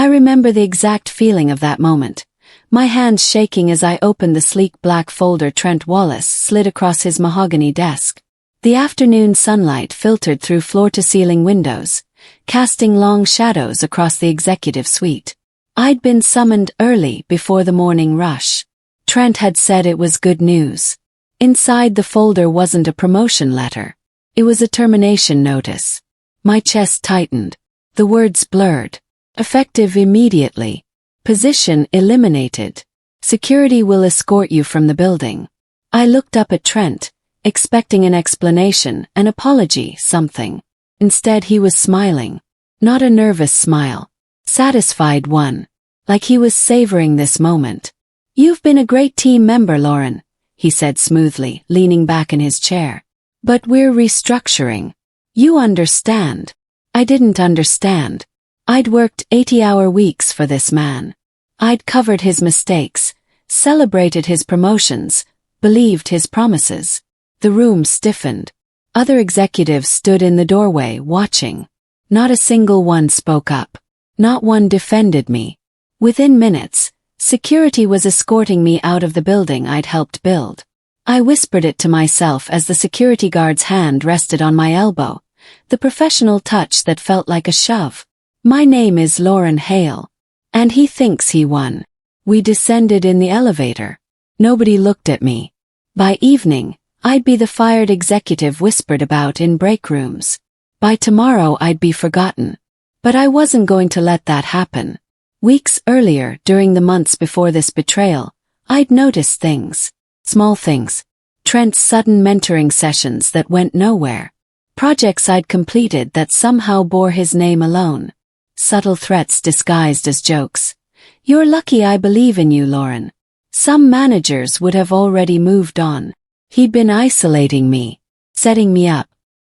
remember the exact feeling of that moment. My hands shaking as I opened the sleek black folder Trent Wallace slid across his mahogany desk. The afternoon sunlight filtered through floor-to-ceiling windows, casting long shadows across the executive suite. I'd been summoned early before the morning rush. Trent had said it was good news. Inside the folder wasn't a promotion letter. It was a termination notice. My chest tightened. The words blurred. Effective immediately. Position eliminated. Security will escort you from the building. I looked up at Trent, expecting an explanation, an apology, something. Instead he was smiling. Not a nervous smile. Satisfied one. Like he was savoring this moment. "You've been a great team member, Lauren," he said smoothly, leaning back in his chair. "But we're restructuring. You understand." I didn't understand. I'd worked 80-hour weeks for this man. I'd covered his mistakes, celebrated his promotions, believed his promises. The room stiffened. Other executives stood in the doorway watching. Not a single one spoke up. Not one defended me. Within minutes, security was escorting me out of the building I'd helped build. I whispered it to myself as the security guard's hand rested on my elbow, the professional touch that felt like a shove. "My name is Lauren Hale. And he thinks he won." We descended in the elevator. Nobody looked at me. By evening, I'd be the fired executive whispered about in break rooms. By tomorrow I'd be forgotten. But I wasn't going to let that happen. Weeks earlier, during the months before this betrayal, I'd noticed things. Small things. Trent's sudden mentoring sessions that went nowhere. Projects I'd completed that somehow bore his name alone. Subtle threats disguised as jokes. "You're lucky I believe in you, Lauren. Some managers would have already moved on." He'd been isolating me, setting me up.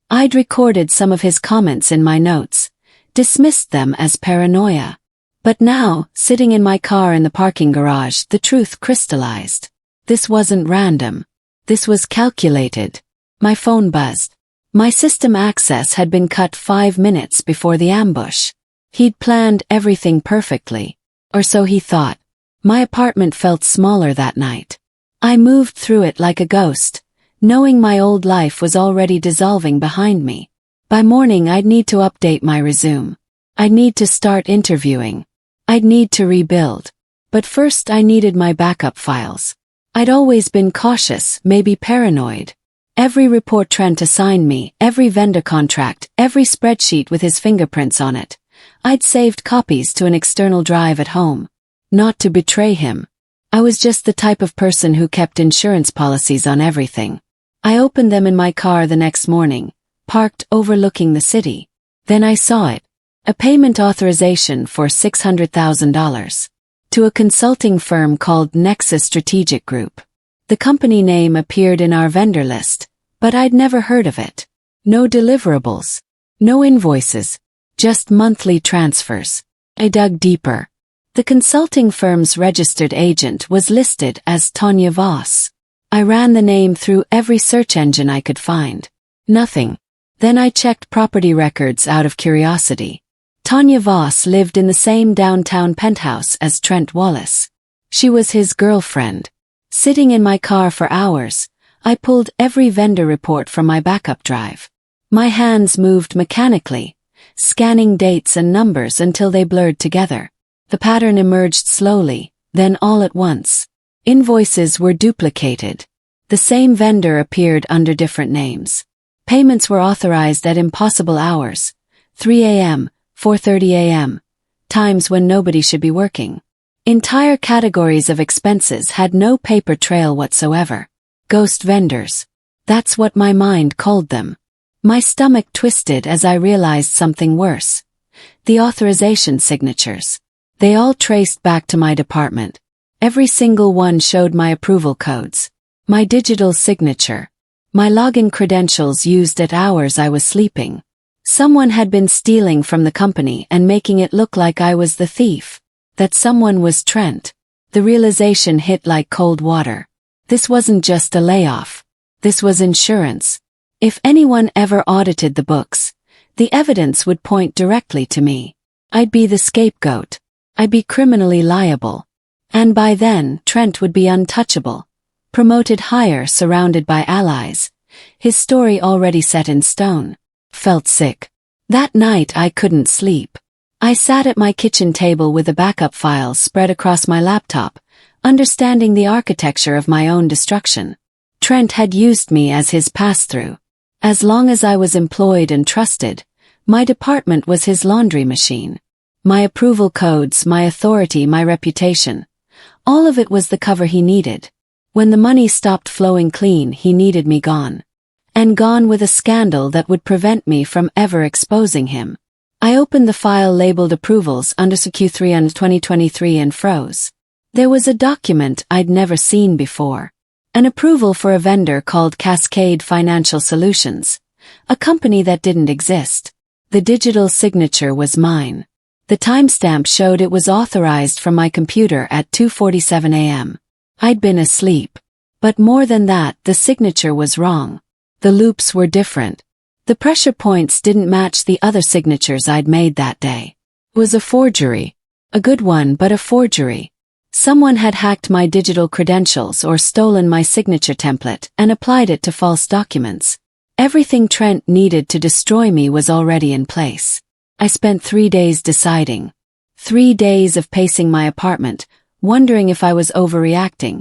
I'd recorded some of his comments in my notes, dismissed them as paranoia. But now, sitting in my car in the parking garage, the truth crystallized. This wasn't random. This was calculated. My phone buzzed. My system access had been cut 5 minutes before the ambush. He'd planned everything perfectly. Or so he thought. My apartment felt smaller that night. I moved through it like a ghost, knowing my old life was already dissolving behind me. By morning I'd need to update my resume. I'd need to start interviewing. I'd need to rebuild. But first I needed my backup files. I'd always been cautious, maybe paranoid. Every report Trent assigned me, every vendor contract, every spreadsheet with his fingerprints on it, I'd saved copies to an external drive at home. Not to betray him. I was just the type of person who kept insurance policies on everything. I opened them in my car the next morning, parked overlooking the city. Then I saw it. A payment authorization for $600,000. To a consulting firm called Nexus Strategic Group. The company name appeared in our vendor list, but I'd never heard of it. No deliverables. No invoices. Just monthly transfers. I dug deeper. The consulting firm's registered agent was listed as Tanya Voss. I ran the name through every search engine I could find. Nothing. Then I checked property records out of curiosity. Tanya Voss lived in the same downtown penthouse as Trent Wallace. She was his girlfriend. Sitting in my car for hours, I pulled every vendor report from my backup drive. My hands moved mechanically, scanning dates and numbers until they blurred together. The pattern emerged slowly, then all at once. Invoices were duplicated. The same vendor appeared under different names. Payments were authorized at impossible hours, 3 a.m., 4:30 a.m., times when nobody should be working. Entire categories of expenses had no paper trail whatsoever. Ghost vendors. That's what my mind called them. My stomach twisted as I realized something worse. The authorization signatures. They all traced back to my department. Every single one showed my approval codes. My digital signature. My login credentials used at hours I was sleeping. Someone had been stealing from the company and making it look like I was the thief. That someone was Trent. The realization hit like cold water. This wasn't just a layoff. This was insurance. If anyone ever audited the books, the evidence would point directly to me. I'd be the scapegoat. I'd be criminally liable. And by then, Trent would be untouchable, promoted higher, surrounded by allies, his story already set in stone. Felt sick. That night I couldn't sleep. I sat at my kitchen table with the backup files spread across my laptop, understanding the architecture of my own destruction. Trent had used me as his pass-through. As long as I was employed and trusted, my department was his laundry machine. My approval codes, my authority, my reputation. All of it was the cover he needed. When the money stopped flowing clean, he needed me gone. And gone with a scandal that would prevent me from ever exposing him. I opened the file labeled Approvals under Q3 and 2023 and froze. There was a document I'd never seen before. An approval for a vendor called Cascade Financial Solutions, a company that didn't exist. The digital signature was mine. The timestamp showed it was authorized from my computer at 2:47 a.m. I'd been asleep. But more than that, the signature was wrong. The loops were different. The pressure points didn't match the other signatures I'd made that day. It was a forgery. A good one, but a forgery. Someone had hacked my digital credentials or stolen my signature template and applied it to false documents. Everything Trent needed to destroy me was already in place. I spent 3 days deciding. 3 days of pacing my apartment, wondering if I was overreacting,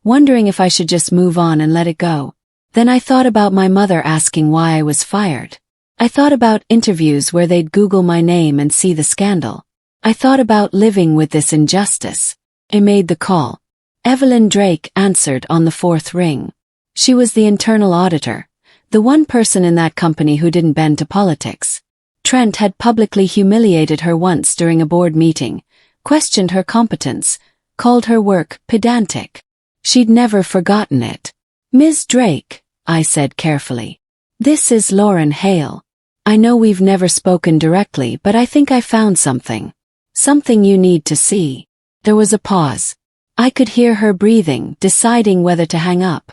wondering if I should just move on and let it go. Then I thought about my mother asking why I was fired. I thought about interviews where they'd Google my name and see the scandal. I thought about living with this injustice. I made the call. Evelyn Drake answered on the 4th ring. She was the internal auditor, the one person in that company who didn't bend to politics. Trent had publicly humiliated her once during a board meeting, questioned her competence, called her work pedantic. She'd never forgotten it. Ms. Drake, I said carefully. This is Lauren Hale. I know we've never spoken directly, but I think I found something. Something you need to see. There was a pause. I could hear her breathing, deciding whether to hang up.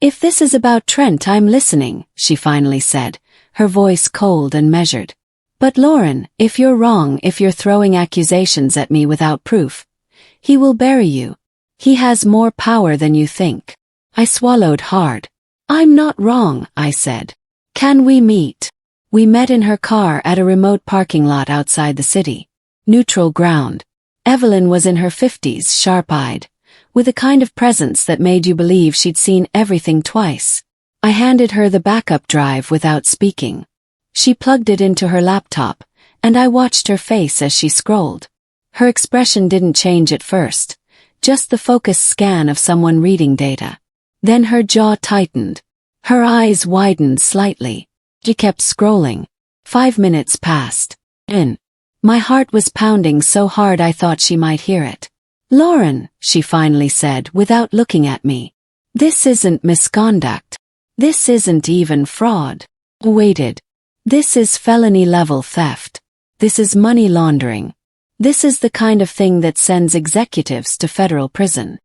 If this is about Trent, I'm listening, she finally said, her voice cold and measured. But Lauren, if you're wrong, if you're throwing accusations at me without proof, he will bury you. He has more power than you think. I swallowed hard. I'm not wrong, I said. Can we meet? We met in her car at a remote parking lot outside the city. Neutral ground. Evelyn was in her 50s, sharp-eyed, with a kind of presence that made you believe she'd seen everything twice. I handed her the backup drive without speaking. She plugged it into her laptop, and I watched her face as she scrolled. Her expression didn't change at first, just the focused scan of someone reading data. Then her jaw tightened. Her eyes widened slightly. She kept scrolling. 5 minutes passed. My heart was pounding so hard I thought she might hear it. Lauren, she finally said without looking at me. This isn't misconduct. This isn't even fraud. I waited. This is felony-level theft. This is money laundering. This is the kind of thing that sends executives to federal prison.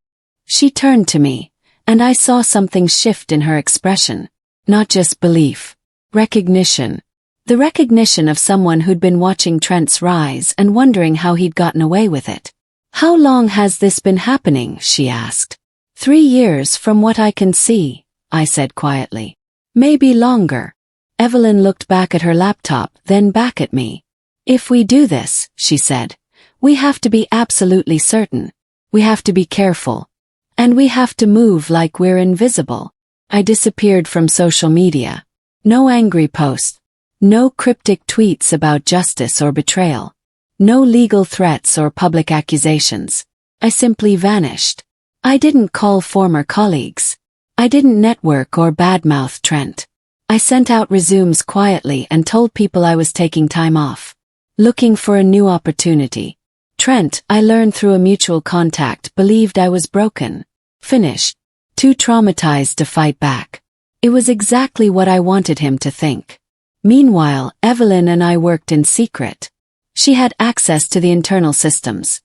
She turned to me, and I saw something shift in her expression. Not just belief. Recognition. The recognition of someone who'd been watching Trent's rise and wondering how he'd gotten away with it. How long has this been happening, she asked. 3 years from what I can see, I said quietly. Maybe longer. Evelyn looked back at her laptop, then back at me. If we do this, she said, we have to be absolutely certain. We have to be careful. And we have to move like we're invisible. I disappeared from social media. No angry posts. No cryptic tweets about justice or betrayal. No legal threats or public accusations. I simply vanished. I didn't call former colleagues. I didn't network or badmouth Trent. I sent out resumes quietly and told people I was taking time off. Looking for a new opportunity. Trent, I learned through a mutual contact, believed I was broken. Finished. Too traumatized to fight back. It was exactly what I wanted him to think. Meanwhile, Evelyn and I worked in secret. She had access to the internal systems.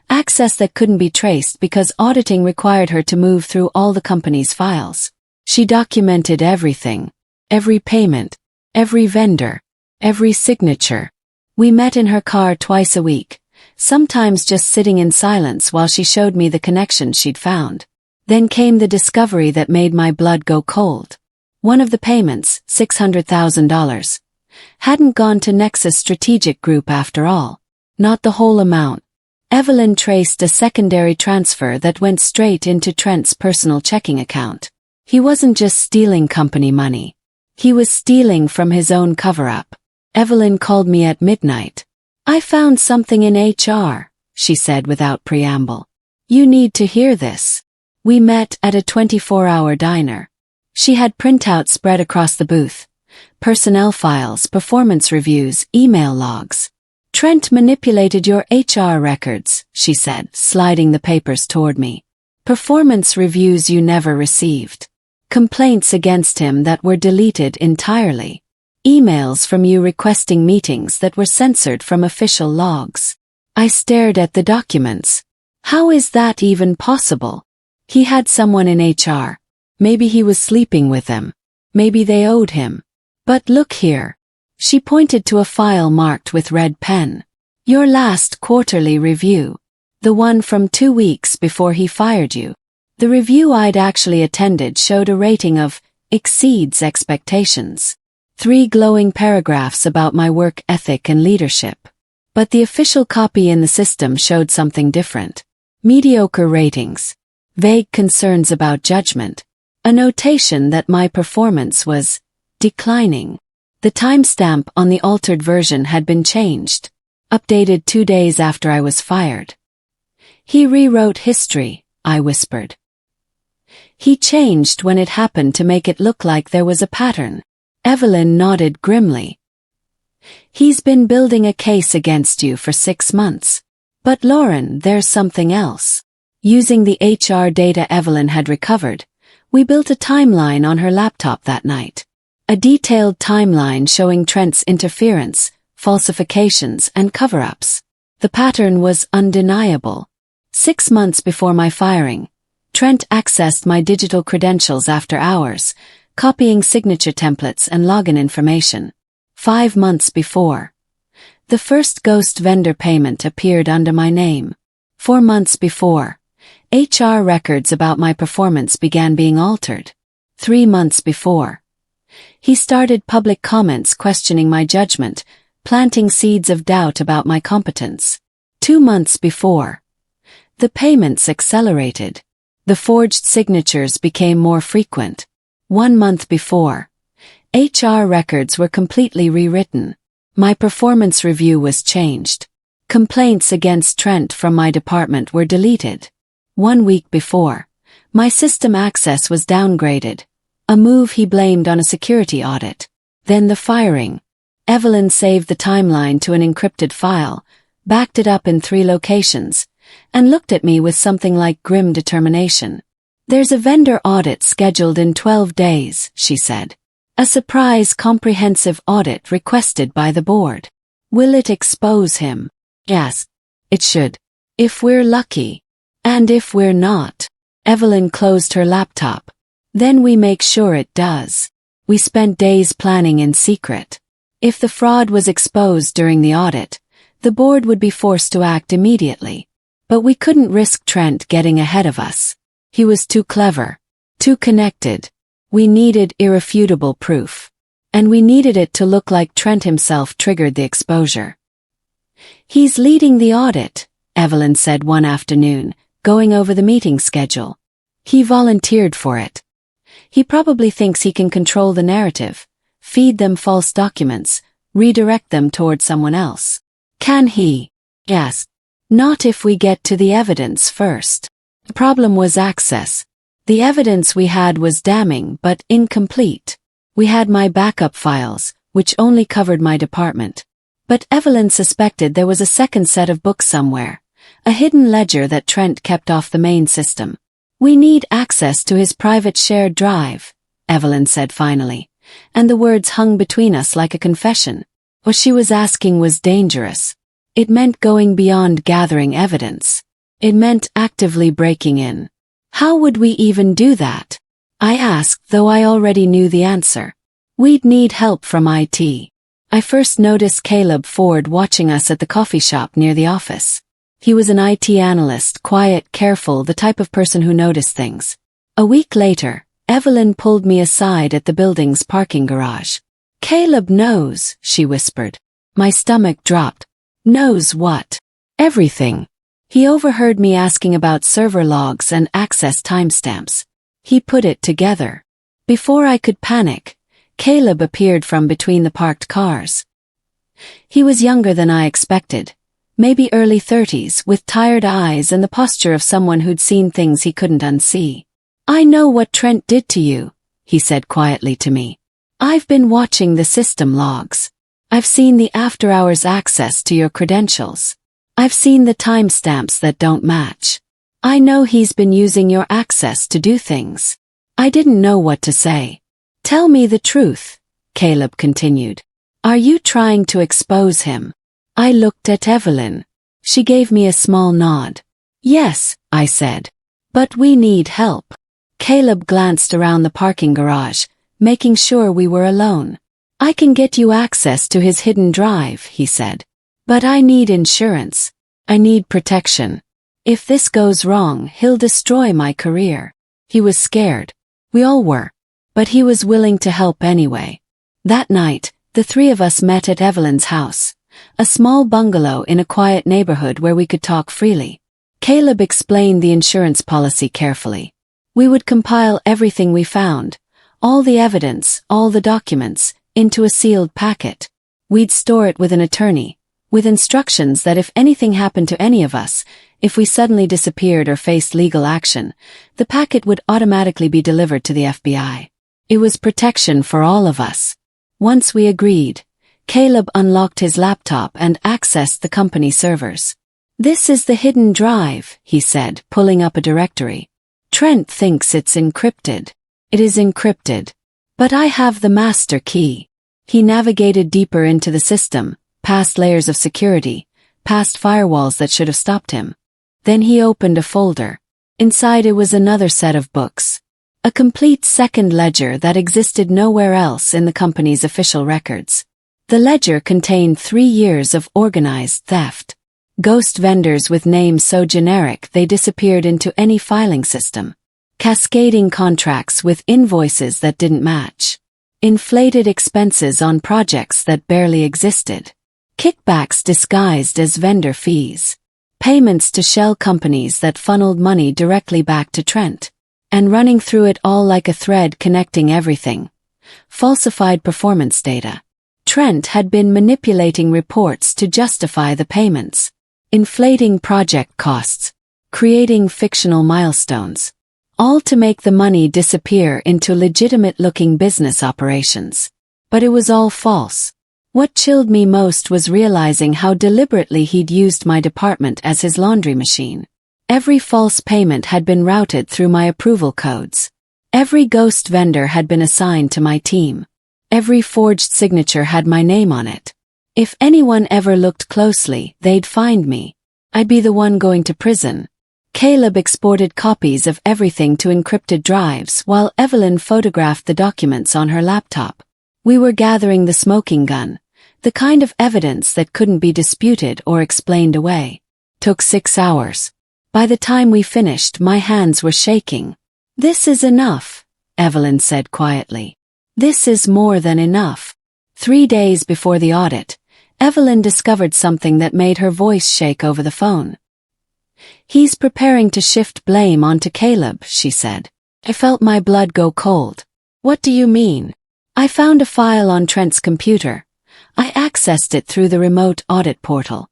Access that couldn't be traced because auditing required her to move through all the company's files. She documented everything. Every payment. Every vendor. Every signature. We met in her car twice a week, sometimes just sitting in silence while she showed me the connections she'd found. Then came the discovery that made my blood go cold. One of the payments, $600,000, hadn't gone to Nexus Strategic Group after all. Not the whole amount. Evelyn traced a secondary transfer that went straight into Trent's personal checking account. He wasn't just stealing company money. He was stealing from his own cover-up. Evelyn called me at midnight. "I found something in HR," she said without preamble. "You need to hear this." We met at a 24-hour diner. She had printouts spread across the booth. Personnel files, performance reviews, email logs. "Trent manipulated your HR records," she said, sliding the papers toward me. "Performance reviews you never received. Complaints against him that were deleted entirely. Emails from you requesting meetings that were censored from official logs." I stared at the documents. How is that even possible? He had someone in HR. Maybe he was sleeping with them. Maybe they owed him. But look here. She pointed to a file marked with red pen. "Your last quarterly review. The one from 2 weeks before he fired you." The review I'd actually attended showed a rating of exceeds expectations. 3 glowing paragraphs about my work ethic and leadership. But the official copy in the system showed something different. Mediocre ratings. Vague concerns about judgment. A notation that my performance was declining. The timestamp on the altered version had been changed. Updated 2 days after I was fired. "He rewrote history," I whispered. "He changed when it happened to make it look like there was a pattern." Evelyn nodded grimly. "He's been building a case against you for 6 months. But Lauren, there's something else." Using the HR data Evelyn had recovered, we built a timeline on her laptop that night. A detailed timeline showing Trent's interference, falsifications, and cover-ups. The pattern was undeniable. 6 months before my firing, Trent accessed my digital credentials after hours, copying signature templates and login information. 5 months before, the first ghost vendor payment appeared under my name. 4 months before, HR records about my performance began being altered. 3 months before, he started public comments questioning my judgment, planting seeds of doubt about my competence. 2 months before, the payments accelerated. The forged signatures became more frequent. 1 month before, HR records were completely rewritten. My performance review was changed. Complaints against Trent from my department were deleted. 1 week before, my system access was downgraded, a move he blamed on a security audit. Then the firing. Evelyn saved the timeline to an encrypted file, backed it up in 3 locations, and looked at me with something like grim determination. "There's a vendor audit scheduled in 12 days, she said. "A surprise comprehensive audit requested by the board. Will it expose him?" "Yes, it should. If we're lucky. And if we're not." Evelyn closed her laptop. "Then we make sure it does." We spent days planning in secret. If the fraud was exposed during the audit, the board would be forced to act immediately. But we couldn't risk Trent getting ahead of us. He was too clever, too connected. We needed irrefutable proof. And we needed it to look like Trent himself triggered the exposure. "He's leading the audit," Evelyn said one afternoon, going over the meeting schedule. "He volunteered for it. He probably thinks he can control the narrative, feed them false documents, redirect them toward someone else." "Can he?" "Yes. Not if we get to the evidence first." The problem was access. The evidence we had was damning but incomplete. We had my backup files, which only covered my department. But Evelyn suspected there was a second set of books somewhere, a hidden ledger that Trent kept off the main system. "We need access to his private shared drive," Evelyn said finally, and the words hung between us like a confession. What she was asking was dangerous. It meant going beyond gathering evidence. It meant actively breaking in. How would we even do that? I asked, though I already knew the answer. We'd need help from IT. I first noticed Caleb Ford watching us at the coffee shop near the office. He was an IT analyst, quiet, careful, the type of person who noticed things. A week later, Evelyn pulled me aside at the building's parking garage. "Caleb knows," she whispered. My stomach dropped. "Knows what?" "Everything." He overheard me asking about server logs and access timestamps. He put it together. Before I could panic, Caleb appeared from between the parked cars. He was younger than I expected, maybe early 30s, with tired eyes and the posture of someone who'd seen things he couldn't unsee. "I know what Trent did to you," he said quietly to me. "I've been watching the system logs. I've seen the after-hours access to your credentials. I've seen the timestamps that don't match. I know he's been using your access to do things." I didn't know what to say. "Tell me the truth," Caleb continued. "Are you trying to expose him?" I looked at Evelyn. She gave me a small nod. "Yes," I said. "But we need help." Caleb glanced around the parking garage, making sure we were alone. "I can get you access to his hidden drive," he said. "But I need insurance. I need protection. If this goes wrong, he'll destroy my career." He was scared. We all were. But he was willing to help anyway. That night, the three of us met at Evelyn's house, a small bungalow in a quiet neighborhood where we could talk freely. Caleb explained the insurance policy carefully. We would compile everything we found, all the evidence, all the documents, into a sealed packet. We'd store it with an attorney, with instructions that if anything happened to any of us, if we suddenly disappeared or faced legal action, the packet would automatically be delivered to the FBI. It was protection for all of us. Once we agreed, Caleb unlocked his laptop and accessed the company servers. "This is the hidden drive," he said, pulling up a directory. "Trent thinks it's encrypted. It is encrypted. But I have the master key." He navigated deeper into the system, past layers of security, past firewalls that should have stopped him. Then he opened a folder. Inside it was another set of books. A complete second ledger that existed nowhere else in the company's official records. The ledger contained 3 years of organized theft. Ghost vendors with names so generic they disappeared into any filing system. Cascading contracts with invoices that didn't match. Inflated expenses on projects that barely existed. Kickbacks disguised as vendor fees. Payments to shell companies that funneled money directly back to Trent. And running through it all like a thread connecting everything. Falsified performance data. Trent had been manipulating reports to justify the payments. Inflating project costs. Creating fictional milestones. All to make the money disappear into legitimate-looking business operations. But it was all false. What chilled me most was realizing how deliberately he'd used my department as his laundry machine. Every false payment had been routed through my approval codes. Every ghost vendor had been assigned to my team. Every forged signature had my name on it. If anyone ever looked closely, they'd find me. I'd be the one going to prison. Caleb exported copies of everything to encrypted drives while Evelyn photographed the documents on her laptop. We were gathering the smoking gun, the kind of evidence that couldn't be disputed or explained away. Took 6 hours. By the time we finished, my hands were shaking. "This is enough," Evelyn said quietly. "This is more than enough." 3 days before the audit, Evelyn discovered something that made her voice shake over the phone. "He's preparing to shift blame onto Caleb," she said. I felt my blood go cold. "What do you mean?" "I found a file on Trent's computer. I accessed it through the remote audit portal.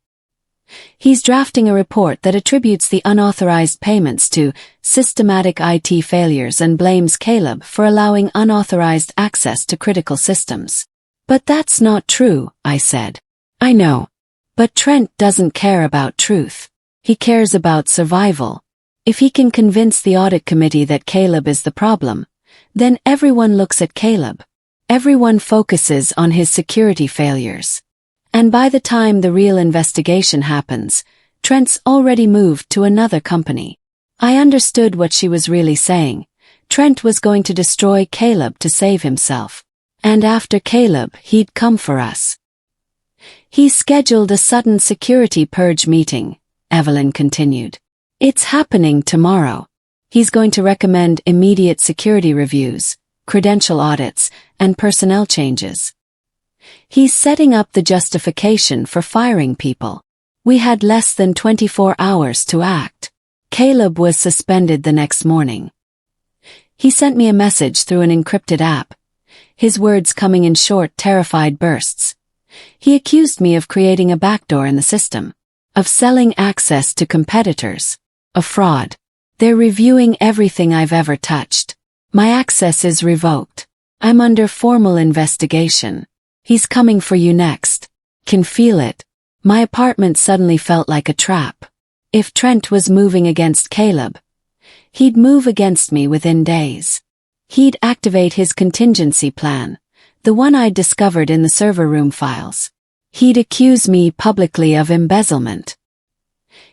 He's drafting a report that attributes the unauthorized payments to systematic IT failures and blames Caleb for allowing unauthorized access to critical systems." "But that's not true," I said. "I know. But Trent doesn't care about truth. He cares about survival. If he can convince the audit committee that Caleb is the problem, then everyone looks at Caleb. Everyone focuses on his security failures. And by the time the real investigation happens, Trent's already moved to another company." I understood what she was really saying. Trent was going to destroy Caleb to save himself. And after Caleb, he'd come for us. "He scheduled a sudden security purge meeting," Evelyn continued. It's happening tomorrow. He's going to recommend immediate security reviews, credential audits, and personnel changes. He's setting up the justification for firing people. We had less than 24 hours to act. Caleb was suspended the next morning. He sent me a message through an encrypted app, his words coming in short, terrified bursts. He accused me of creating a backdoor in the system, of selling access to competitors, a fraud. They're reviewing everything I've ever touched. My access is revoked. I'm under formal investigation. He's coming for you next. Can feel it. My apartment suddenly felt like a trap. If Trent was moving against Caleb, he'd move against me within days. He'd activate his contingency plan, the one I'd discovered in the server room files. He'd accuse me publicly of embezzlement.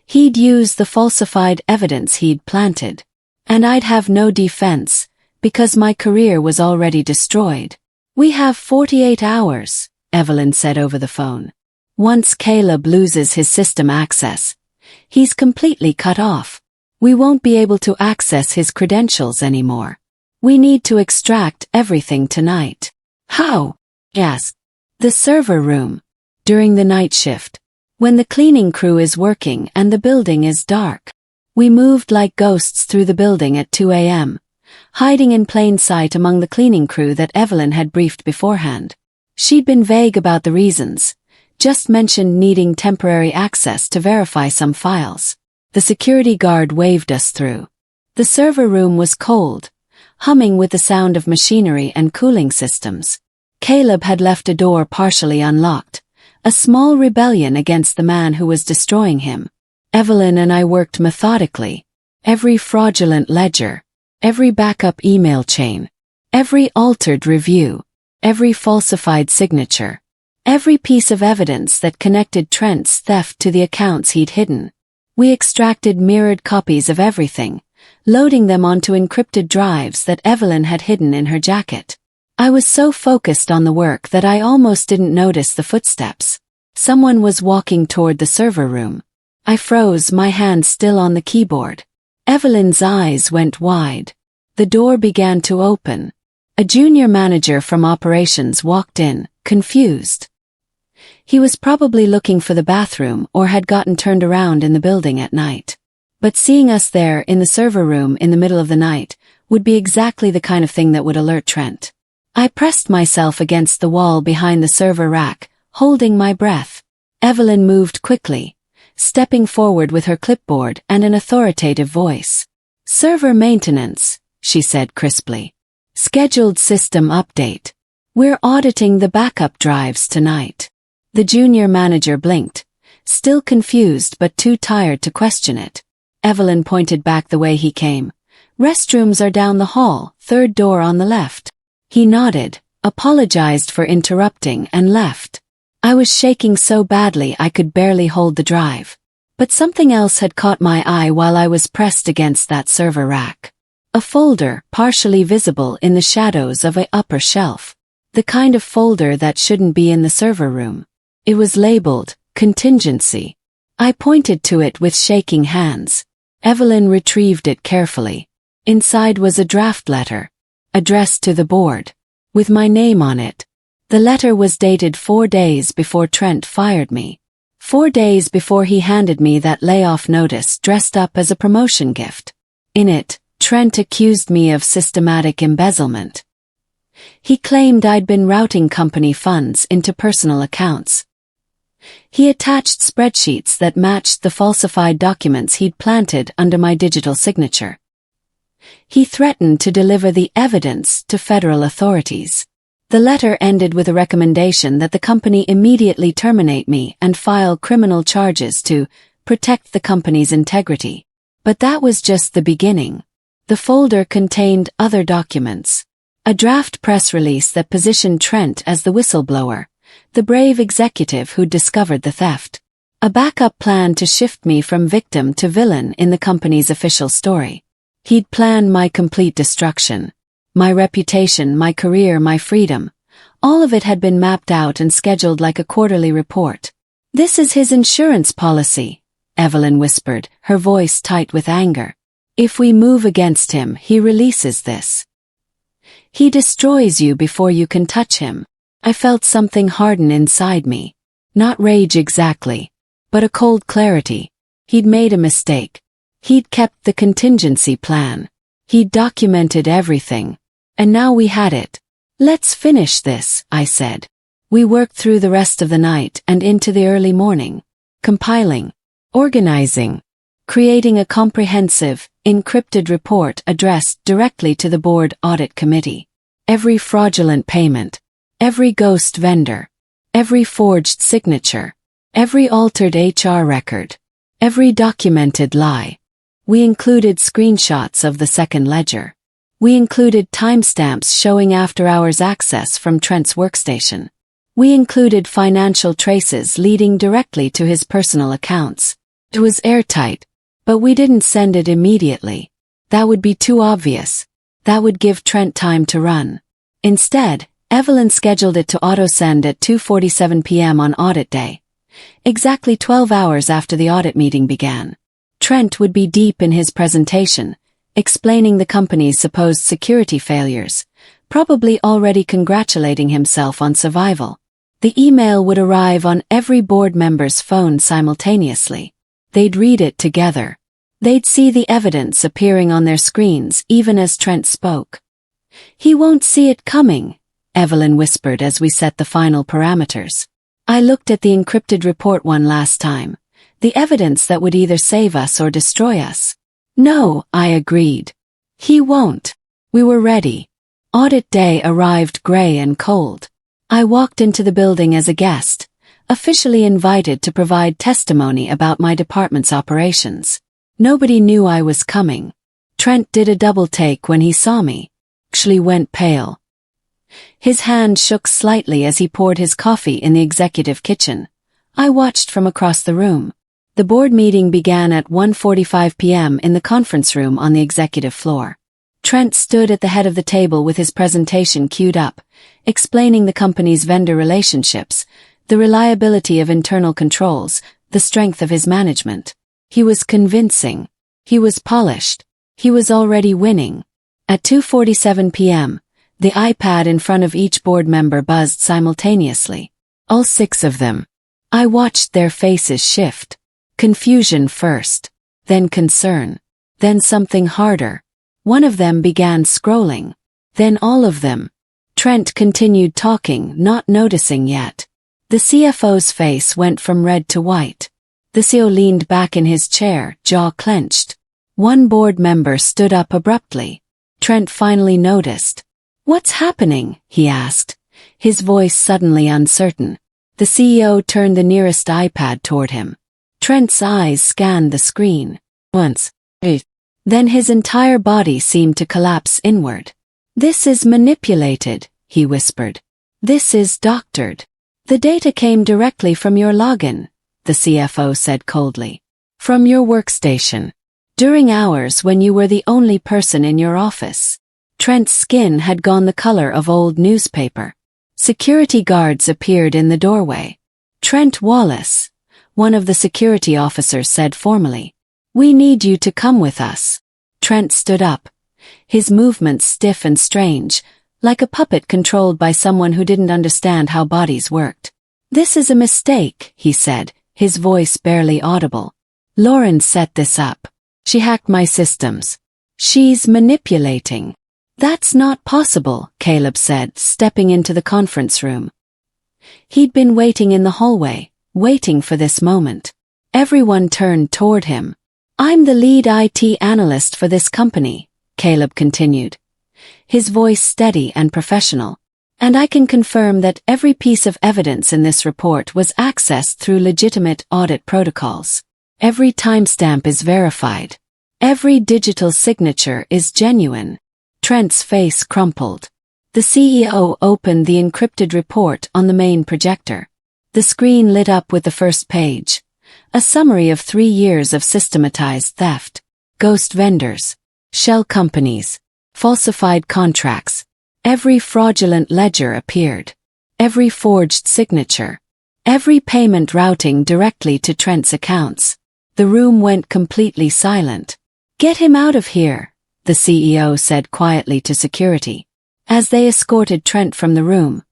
He'd use the falsified evidence he'd planted. And I'd have no defense, because my career was already destroyed. We have 48 hours, Evelyn said over the phone. Once Caleb loses his system access, he's completely cut off. We won't be able to access his credentials anymore. We need to extract everything tonight. How? Asked. The server room. During the night shift. When the cleaning crew is working and the building is dark. We moved like ghosts through the building at 2 a.m., hiding in plain sight among the cleaning crew that Evelyn had briefed beforehand. She'd been vague about the reasons, just mentioned needing temporary access to verify some files. The security guard waved us through. The server room was cold, humming with the sound of machinery and cooling systems. Caleb had left a door partially unlocked, a small rebellion against the man who was destroying him. Evelyn and I worked methodically. Every fraudulent ledger, every backup email chain, every altered review, every falsified signature, every piece of evidence that connected Trent's theft to the accounts he'd hidden. We extracted mirrored copies of everything, loading them onto encrypted drives that Evelyn had hidden in her jacket. I was so focused on the work that I almost didn't notice the footsteps. Someone was walking toward the server room. I froze, my hand still on the keyboard. Evelyn's eyes went wide. The door began to open. A junior manager from operations walked in, confused. He was probably looking for the bathroom or had gotten turned around in the building at night. But seeing us there in the server room in the middle of the night would be exactly the kind of thing that would alert Trent. I pressed myself against the wall behind the server rack, holding my breath. Evelyn moved quickly, stepping forward with her clipboard and an authoritative voice. Server maintenance, she said crisply. Scheduled system update. We're auditing the backup drives tonight. The junior manager blinked, still confused but too tired to question it. Evelyn pointed back the way he came. Restrooms are down the hall, third door on the left. He nodded, apologized for interrupting and left. I was shaking so badly I could barely hold the drive. But something else had caught my eye while I was pressed against that server rack. A folder, partially visible in the shadows of an upper shelf. The kind of folder that shouldn't be in the server room. It was labeled, contingency. I pointed to it with shaking hands. Evelyn retrieved it carefully. Inside was a draft letter, addressed to the board, with my name on it. The letter was dated 4 days before Trent fired me. 4 days before he handed me that layoff notice dressed up as a promotion gift. In it, Trent accused me of systematic embezzlement. He claimed I'd been routing company funds into personal accounts. He attached spreadsheets that matched the falsified documents he'd planted under my digital signature. He threatened to deliver the evidence to federal authorities. The letter ended with a recommendation that the company immediately terminate me and file criminal charges to protect the company's integrity. But that was just the beginning. The folder contained other documents. A draft press release that positioned Trent as the whistleblower, the brave executive who'd discovered the theft. A backup plan to shift me from victim to villain in the company's official story. He'd planned my complete destruction. My reputation, my career, my freedom. All of it had been mapped out and scheduled like a quarterly report. This is his insurance policy, Evelyn whispered, her voice tight with anger. If we move against him, he releases this. He destroys you before you can touch him. I felt something harden inside me. Not rage exactly, but a cold clarity. He'd made a mistake. He'd kept the contingency plan. He'd documented everything. And now we had it. Let's finish this, I said. We worked through the rest of the night and into the early morning, compiling, organizing, creating a comprehensive, encrypted report addressed directly to the board audit committee. Every fraudulent payment, every ghost vendor, every forged signature, every altered HR record, every documented lie. We included screenshots of the second ledger. We included timestamps showing after-hours access from Trent's workstation. We included financial traces leading directly to his personal accounts. It was airtight, but we didn't send it immediately. That would be too obvious. That would give Trent time to run. Instead, Evelyn scheduled it to auto-send at 2:47 p.m. on audit day, exactly 12 hours after the audit meeting began. Trent would be deep in his presentation, explaining the company's supposed security failures, probably already congratulating himself on survival. The email would arrive on every board member's phone simultaneously. They'd read it together. They'd see the evidence appearing on their screens even as Trent spoke. He won't see it coming, Evelyn whispered as we set the final parameters. I looked at the encrypted report one last time. The evidence that would either save us or destroy us. No, I agreed. He won't. We were ready. Audit day arrived gray and cold. I walked into the building as a guest, officially invited to provide testimony about my department's operations. Nobody knew I was coming. Trent did a double take when he saw me. Actually went pale. His hand shook slightly as he poured his coffee in the executive kitchen. I watched from across the room. The board meeting began at 1:45 p.m. in the conference room on the executive floor. Trent stood at the head of the table with his presentation queued up, explaining the company's vendor relationships, the reliability of internal controls, the strength of his management. He was convincing. He was polished. He was already winning. At 2:47 p.m., the iPad in front of each board member buzzed simultaneously. All 6 of them. I watched their faces shift. Confusion first, then concern, then something harder. One of them began scrolling. Then all of them. Trent continued talking, not noticing yet. The CFO's face went from red to white. The CEO leaned back in his chair, jaw clenched. One board member stood up abruptly. Trent finally noticed. What's happening? He asked, his voice suddenly uncertain. The CEO turned the nearest iPad toward him. Trent's eyes scanned the screen. Once. Then his entire body seemed to collapse inward. This is manipulated, he whispered. This is doctored. The data came directly from your login, the CFO said coldly. From your workstation. During hours when you were the only person in your office. Trent's skin had gone the color of old newspaper. Security guards appeared in the doorway. Trent Wallace, one of the security officers said formally. We need you to come with us. Trent stood up, his movements stiff and strange, like a puppet controlled by someone who didn't understand how bodies worked. This is a mistake, he said, his voice barely audible. Lauren set this up. She hacked my systems. She's manipulating. That's not possible, Caleb said, stepping into the conference room. He'd been waiting in the hallway, waiting for this moment. Everyone turned toward him. I'm the lead IT analyst for this company, Caleb continued, his voice steady and professional. And I can confirm that every piece of evidence in this report was accessed through legitimate audit protocols. Every timestamp is verified. Every digital signature is genuine. Trent's face crumpled. The CEO opened the encrypted report on the main projector. The screen lit up with the first page. A summary of 3 years of systematized theft. Ghost vendors. Shell companies. Falsified contracts. Every fraudulent ledger appeared. Every forged signature. Every payment routing directly to Trent's accounts. The room went completely silent. "Get him out of here," the CEO said quietly to security. As they escorted Trent from the room,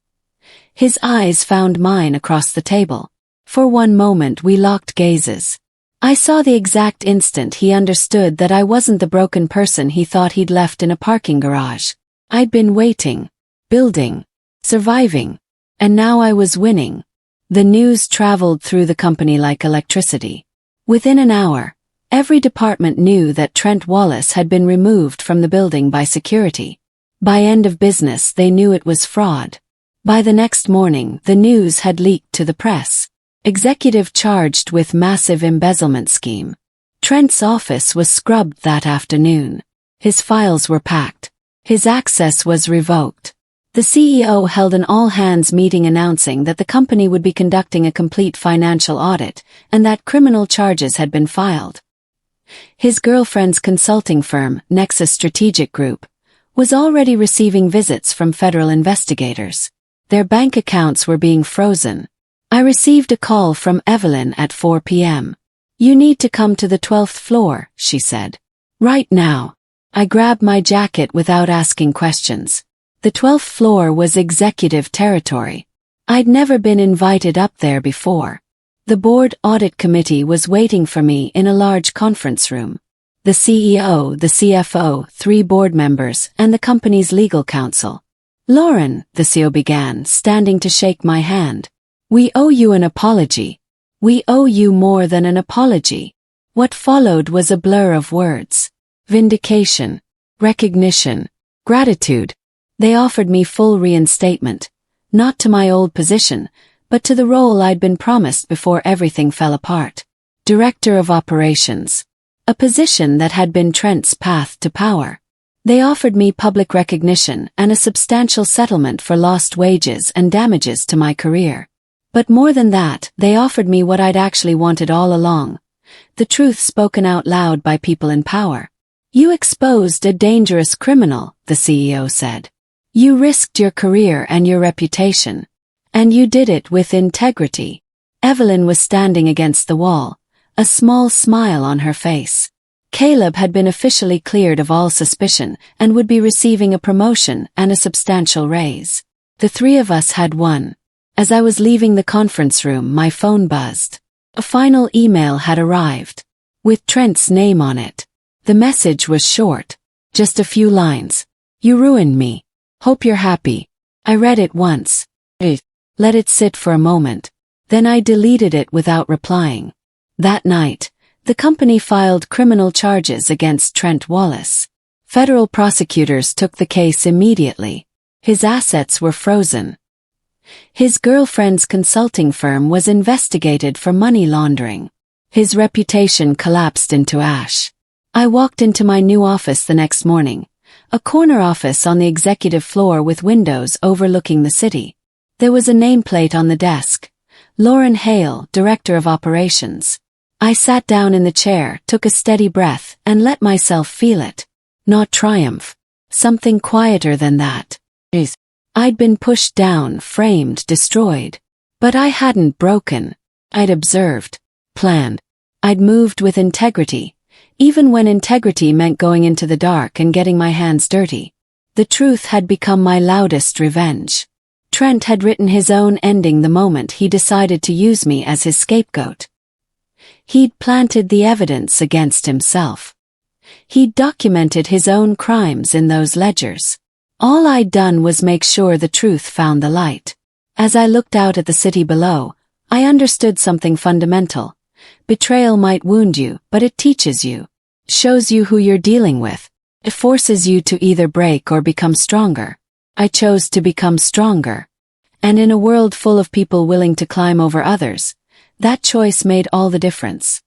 his eyes found mine across the table. For one moment we locked gazes. I saw the exact instant he understood that I wasn't the broken person he thought he'd left in a parking garage. I'd been waiting, building, surviving, and now I was winning. The news traveled through the company like electricity. Within an hour, every department knew that Trent Wallace had been removed from the building by security. By end of business they knew it was fraud. By the next morning the news had leaked to the press. Executive charged with massive embezzlement scheme. Trent's office was scrubbed that afternoon. His files were packed. His access was revoked. The CEO held an all-hands meeting announcing that the company would be conducting a complete financial audit and that criminal charges had been filed. His girlfriend's consulting firm, Nexus Strategic Group, was already receiving visits from federal investigators. Their bank accounts were being frozen. I received a call from Evelyn at 4 p.m. "You need to come to the 12th floor," she said. "Right now." I grabbed my jacket without asking questions. The 12th floor was executive territory. I'd never been invited up there before. The board audit committee was waiting for me in a large conference room. The CEO, the CFO, 3 board members, and the company's legal counsel. "Lauren," the CEO began, standing to shake my hand. "We owe you an apology. We owe you more than an apology." What followed was a blur of words. Vindication, recognition, gratitude. They offered me full reinstatement, not to my old position, but to the role I'd been promised before everything fell apart. Director of Operations. A position that had been Trent's path to power. They offered me public recognition and a substantial settlement for lost wages and damages to my career. But more than that, they offered me what I'd actually wanted all along. The truth spoken out loud by people in power. "You exposed a dangerous criminal," the CEO said. "You risked your career and your reputation. And you did it with integrity." Evelyn was standing against the wall, a small smile on her face. Caleb had been officially cleared of all suspicion and would be receiving a promotion and a substantial raise. The 3 of us had won. As I was leaving the conference room, my phone buzzed. A final email had arrived, with Trent's name on it. The message was short, just a few lines. "You ruined me. Hope you're happy." I read it once. Let it sit for a moment. Then I deleted it without replying. That night, the company filed criminal charges against Trent Wallace. Federal prosecutors took the case immediately. His assets were frozen. His girlfriend's consulting firm was investigated for money laundering. His reputation collapsed into ash. I walked into my new office the next morning, a corner office on the executive floor with windows overlooking the city. There was a nameplate on the desk. Lauren Hale, Director of Operations. I sat down in the chair, took a steady breath, and let myself feel it. Not triumph. Something quieter than that. I'd been pushed down, framed, destroyed. But I hadn't broken. I'd observed, planned. I'd moved with integrity, even when integrity meant going into the dark and getting my hands dirty. The truth had become my loudest revenge. Trent had written his own ending the moment he decided to use me as his scapegoat. He'd planted the evidence against himself. He'd documented his own crimes in those ledgers. All I'd done was make sure the truth found the light. As I looked out at the city below, I understood something fundamental. Betrayal might wound you, but it teaches you. Shows you who you're dealing with. It forces you to either break or become stronger. I chose to become stronger. And in a world full of people willing to climb over others, that choice made all the difference.